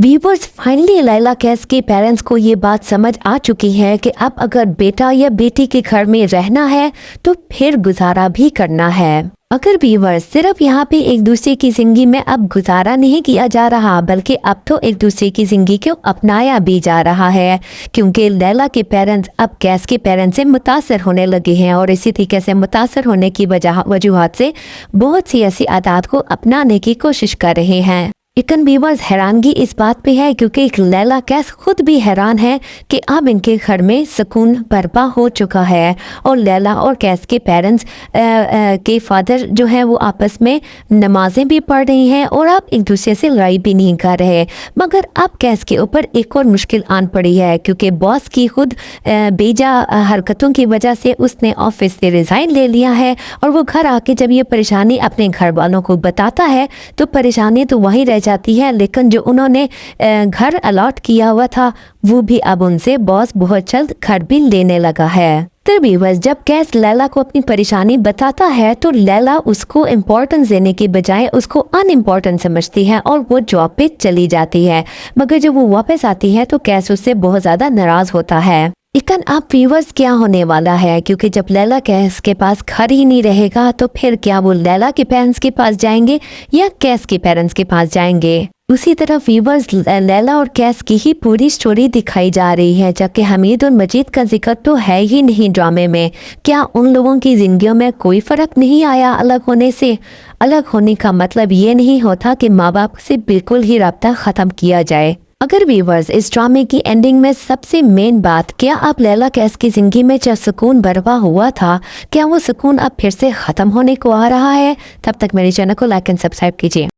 Viewers, finally Laila कैस के parents को ये बात समझ आ चुकी है कि अब अगर बेटा या बेटी के घर में रहना है तो फिर गुजारा भी करना है। अगर व्यूवर्स, सिर्फ यहाँ पे एक दूसरे की जिंदगी में अब गुजारा नहीं किया जा रहा, बल्कि अब तो एक दूसरे की जिंदगी को अपनाया भी जा रहा है, क्योंकि लैला के पेरेंट्स अब कैस के पेरेंट्स से मुतासर होने लगे हैं और इसी तरीके से मुतासर होने की वजूहात से बहुत सी ऐसी आदत को अपनाने की कोशिश कर रहे हैं। लेकिन व्यूवर्स, हैरानगी इस बात पे है क्योंकि लैला कैस खुद भी हैरान है कि अब इनके घर में सुकून बर्पा हो चुका है और लैला और कैस के पेरेंट्स के फादर जो है वो आपस में नमाजें भी पढ़ रही हैं और अब एक दूसरे से लड़ाई भी नहीं कर रहे। मगर अब कैस के ऊपर एक और मुश्किल आन पड़ी है क्योंकि बॉस की खुद बेजा हरकतों की वजह से उसने ऑफिस से रिज़ाइन ले लिया है और वो घर आके जब ये परेशानी अपने घर वालों को बताता है तो परेशानी तो वहीं रह जाती है, लेकिन जो उन्होंने घर अलॉट किया हुआ था वो भी अब उनसे बॉस बहुत जल्द घर भी लेने लगा है। तो व्यूअर्स, जब कैस लैला को अपनी परेशानी बताता है तो लैला उसको इम्पोर्टेंस देने के बजाय उसको अनइम्पोर्टेंट समझती है और वो जॉब पे चली जाती है। मगर जब वो वापस आती है तो कैस उससे बहुत ज़्यादा नाराज होता है। लेकिन अब व्यूअर्स, क्या होने वाला है, क्योंकि जब लैला कैस के पास घर ही नहीं रहेगा तो फिर क्या वो लैला के पेरेंट्स के पास जाएंगे या कैस के पेरेंट्स के पास जाएंगे। उसी तरफ व्यूअर्स, लैला और कैस की ही पूरी स्टोरी दिखाई जा रही है, जबकि हमीद और मजीद का जिक्र तो है ही नहीं ड्रामे में। क्या उन लोगों की जिंदगियों में कोई फर्क नहीं आया अलग होने से? अलग होने का मतलब ये नहीं होता कि माँ बाप से बिल्कुल ही रब्ता ख़त्म किया जाए। अगर व्यूवर्स, इस ड्रामे की एंडिंग में सबसे मेन बात, क्या अब लैला कैस की जिंदगी में जो सुकून बर्पा हुआ था, क्या वो सुकून अब फिर से ख़त्म होने को आ रहा है? तब तक मेरे चैनल को लाइक एंड सब्सक्राइब कीजिए।